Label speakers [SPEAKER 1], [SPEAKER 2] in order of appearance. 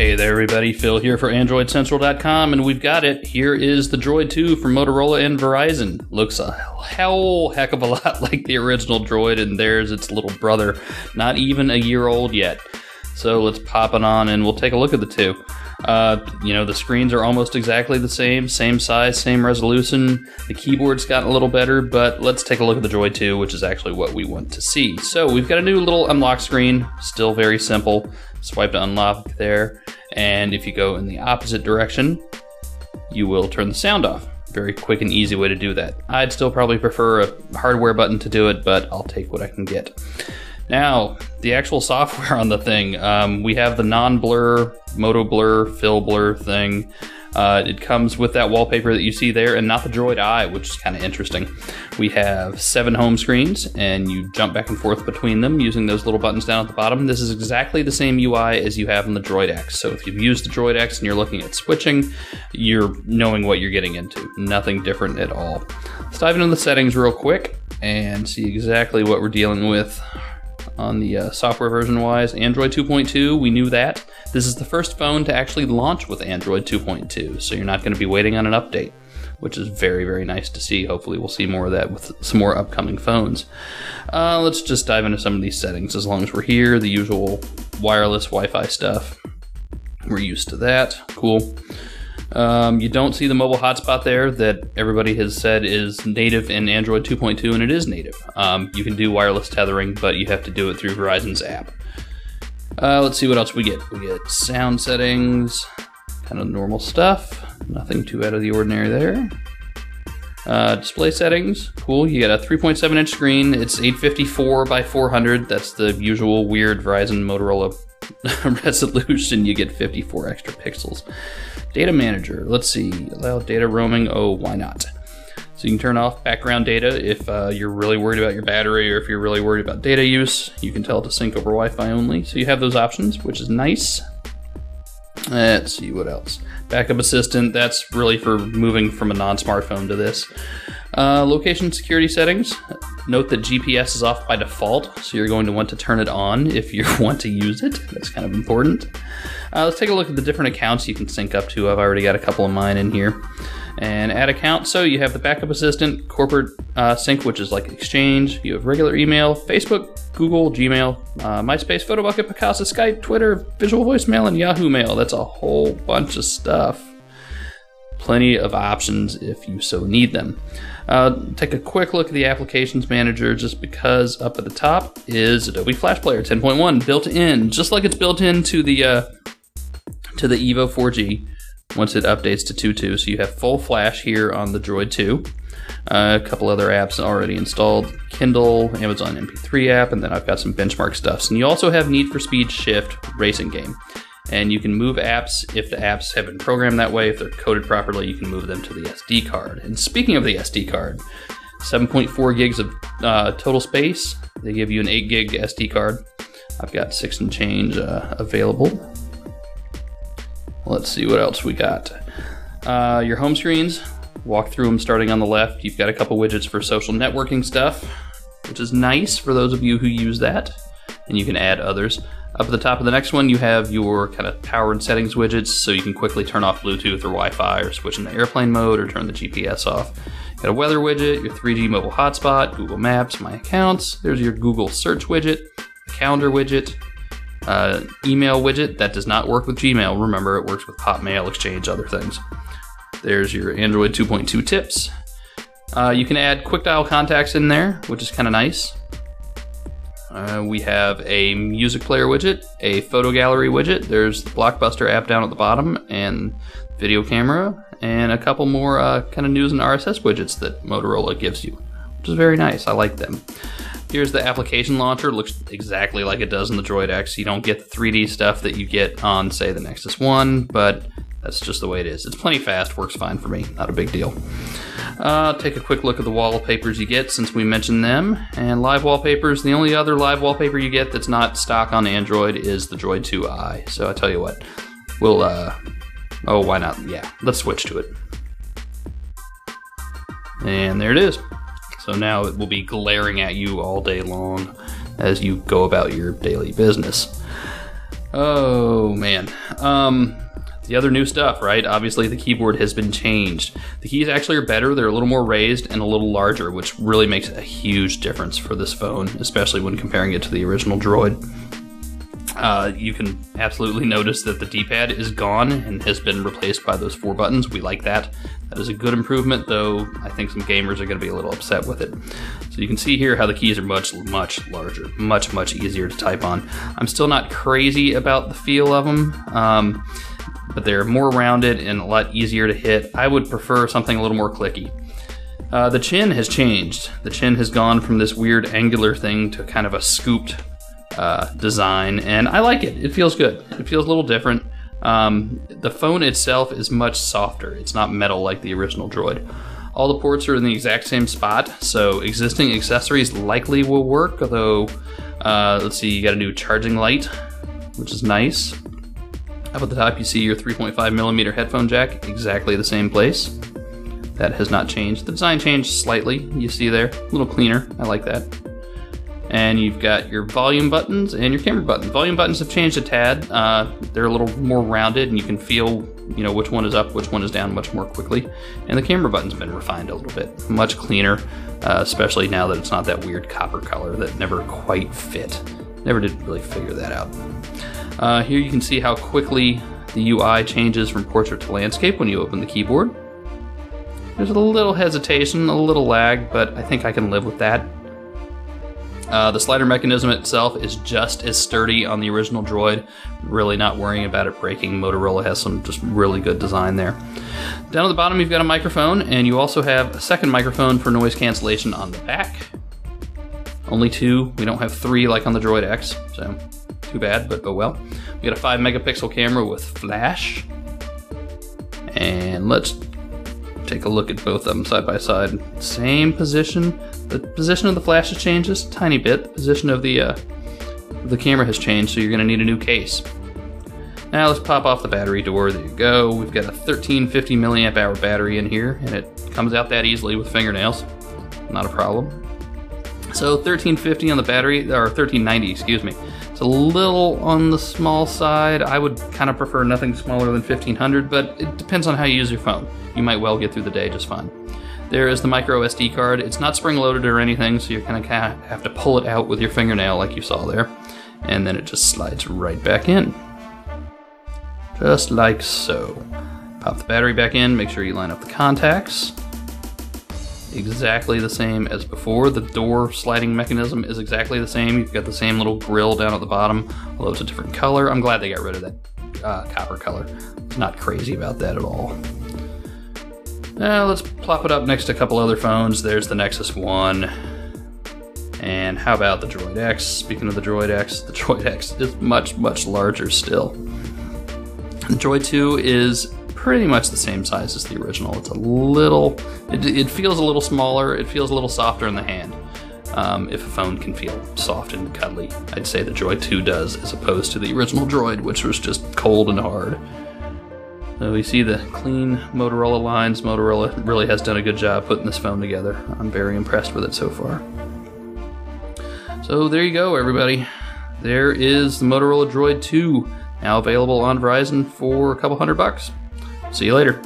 [SPEAKER 1] Hey there everybody, Phil here for AndroidCentral.com, and we've got it. Here is the Droid 2 from Motorola and Verizon. Looks a hell heck of a lot like the original Droid, and there's its little brother, not even a year old yet. So let's pop it on and we'll take a look at the two. The screens are almost exactly the same size, same resolution. The keyboard's gotten a little better, but let's take a look at the Droid 2, which is actually what we want to see. So we've got a new little unlock screen, still very simple. Swipe to unlock there, and if you go in the opposite direction, you will turn the sound off. Very quick and easy way to do that. I'd still probably prefer a hardware button to do it, but I'll take what I can get. Now, the actual software on the thing, we have the non-blur, Moto Blur, Fill Blur thing. It comes with that wallpaper that you see there and not the Droid Eye, which is kind of interesting. We have 7 home screens and you jump back and forth between them using those little buttons down at the bottom. This is exactly the same UI as you have in the Droid X. So if you've used the Droid X and you're looking at switching, you're knowing what you're getting into. Nothing different at all. Let's dive into the settings real quick and see exactly what we're dealing with. On the software version-wise, Android 2.2, we knew that. This is the first phone to actually launch with Android 2.2, so you're not going to be waiting on an update, which is very, very nice to see. Hopefully we'll see more of that with some more upcoming phones. Let's just dive into some of these settings as long as we're here. The usual wireless Wi-Fi stuff. We're used to that. Cool. You don't see the mobile hotspot there that everybody has said is native in Android 2.2, and it is native. You can do wireless tethering, but you have to do it through Verizon's app. Let's see what else we get. We get sound settings, kind of normal stuff. Nothing too out of the ordinary there. Display settings, cool. You got a 3.7-inch screen. It's 854 by 400. That's the usual weird Verizon Motorola resolution. You get 54 extra pixels. Data manager, let's see, allow data roaming, oh, why not? So you can turn off background data if you're really worried about your battery or if you're really worried about data use. You can tell it to sync over Wi-Fi only, so you have those options, which is nice. Let's see what else. Backup assistant, that's really for moving from a non-smartphone to this. Location security settings. Note that GPS is off by default, so you're going to want to turn it on if you want to use it. That's kind of important. Let's take a look at the different accounts you can sync up to. I've already got a couple of mine in here. And add account, so you have the backup assistant, corporate sync, which is like Exchange. You have regular email, Facebook, Google, Gmail, MySpace, PhotoBucket, Picasa, Skype, Twitter, Visual Voicemail, and Yahoo Mail. That's a whole bunch of stuff. Plenty of options if you so need them. Take a quick look at the Applications Manager, just because up at the top is Adobe Flash Player 10.1 built in, just like it's built into the Evo 4G once it updates to 2.2. So you have full flash here on the Droid 2. A couple other apps already installed, Kindle, Amazon MP3 app, and then I've got some benchmark stuff. And you also have Need for Speed Shift racing game. And you can move apps if the apps have been programmed that way. If they're coded properly, you can move them to the SD card. And speaking of the SD card, 7.4 gigs of total space. They give you an 8 gig SD card. I've got 6 and change available. Let's see what else we got. Your home screens, walk through them starting on the left. You've got a couple widgets for social networking stuff, which is nice for those of you who use that. And you can add others. Up at the top of the next one, you have your kind of power and settings widgets, so you can quickly turn off Bluetooth or Wi-Fi or switch into airplane mode or turn the GPS off. Got a weather widget, your 3G mobile hotspot, Google Maps, My Accounts. There's your Google search widget, a calendar widget, email widget. That does not work with Gmail. Remember, it works with Hotmail, Exchange, other things. There's your Android 2.2 tips. You can add quick dial contacts in there, which is kind of nice. We have a music player widget, a photo gallery widget. There's the Blockbuster app down at the bottom, and video camera, and a couple more kind of news and RSS widgets that Motorola gives you, which is very nice. I like them. Here's the application launcher. It looks exactly like it does in the Droid X. You don't get the 3D stuff that you get on, say, the Nexus 1, but that's just the way it is. It's plenty fast, works fine for me, not a big deal. Take a quick look at the wallpapers you get since we mentioned them. And live wallpapers, the only other live wallpaper you get that's not stock on Android is the Droid 2i. So I tell you what, we'll, oh, why not? Yeah, let's switch to it. And there it is. So now it will be glaring at you all day long as you go about your daily business. Oh, man. The other new stuff, right? Obviously, the keyboard has been changed. The keys actually are better. They're a little more raised and a little larger, which really makes a huge difference for this phone, especially when comparing it to the original Droid. You can absolutely notice that the D-pad is gone and has been replaced by those 4 buttons. We like that. That is a good improvement, though I think some gamers are going to be a little upset with it. So you can see here how the keys are much larger, much easier to type on. I'm still not crazy about the feel of them, but they're more rounded and a lot easier to hit. I would prefer something a little more clicky. The chin has changed. The chin has gone from this weird angular thing to kind of a scooped design, and I like it. It feels good. It feels a little different. The phone itself is much softer. It's not metal like the original Droid. All the ports are in the exact same spot, so existing accessories likely will work, although, let's see, you got a new charging light, which is nice. Up at the top, you see your 3.5mm headphone jack, exactly the same place. That has not changed. The design changed slightly, you see there, a little cleaner. I like that. And you've got your volume buttons and your camera buttons. Volume buttons have changed a tad. They're a little more rounded, and you can feel, you know, which one is up, which one is down much more quickly. And the camera button's been refined a little bit, much cleaner, especially now that it's not that weird copper color that never quite fit. Never did really figure that out. Here you can see how quickly the UI changes from portrait to landscape when you open the keyboard. There's a little hesitation, a little lag, but I think I can live with that. The slider mechanism itself is just as sturdy on the original Droid. Really not worrying about it breaking. Motorola has some just really good design there. Down at the bottom, you've got a microphone, and you also have a second microphone for noise cancellation on the back. Only 2. We don't have 3 like on the Droid X, so too bad, but oh well. We got a 5-megapixel camera with flash. And let's take a look at both of them side by side. Same position. The position of the flash has changed just a tiny bit. The position of the camera has changed, so you're going to need a new case. Now let's pop off the battery door. There you go. We've got a 1350 milliamp hour battery in here, and it comes out that easily with fingernails. Not a problem. So 1350 on the battery, or 1390, excuse me. It's a little on the small side. I would kind of prefer nothing smaller than 1500, but it depends on how you use your phone. You might well get through the day just fine. There is the micro SD card. It's not spring-loaded or anything, so you're kind of have to pull it out with your fingernail like you saw there. And then it just slides right back in. Just like so. Pop the battery back in, make sure you line up the contacts. Exactly the same as before. The door sliding mechanism is exactly the same. You've got the same little grill down at the bottom, although it's a different color. I'm glad they got rid of that copper color. Not crazy about that at all. Now let's plop it up next to a couple other phones. There's the Nexus 1. And how about the Droid X? Speaking of the Droid X is much larger still. The Droid 2 is pretty much the same size as the original. It's a little, it feels a little smaller, it feels a little softer in the hand. If a phone can feel soft and cuddly, I'd say the Droid 2 does, as opposed to the original Droid, which was just cold and hard. So we see the clean Motorola lines. Motorola really has done a good job putting this phone together. I'm very impressed with it so far. So there you go, everybody. There is the Motorola Droid 2, now available on Verizon for a couple $100. See you later.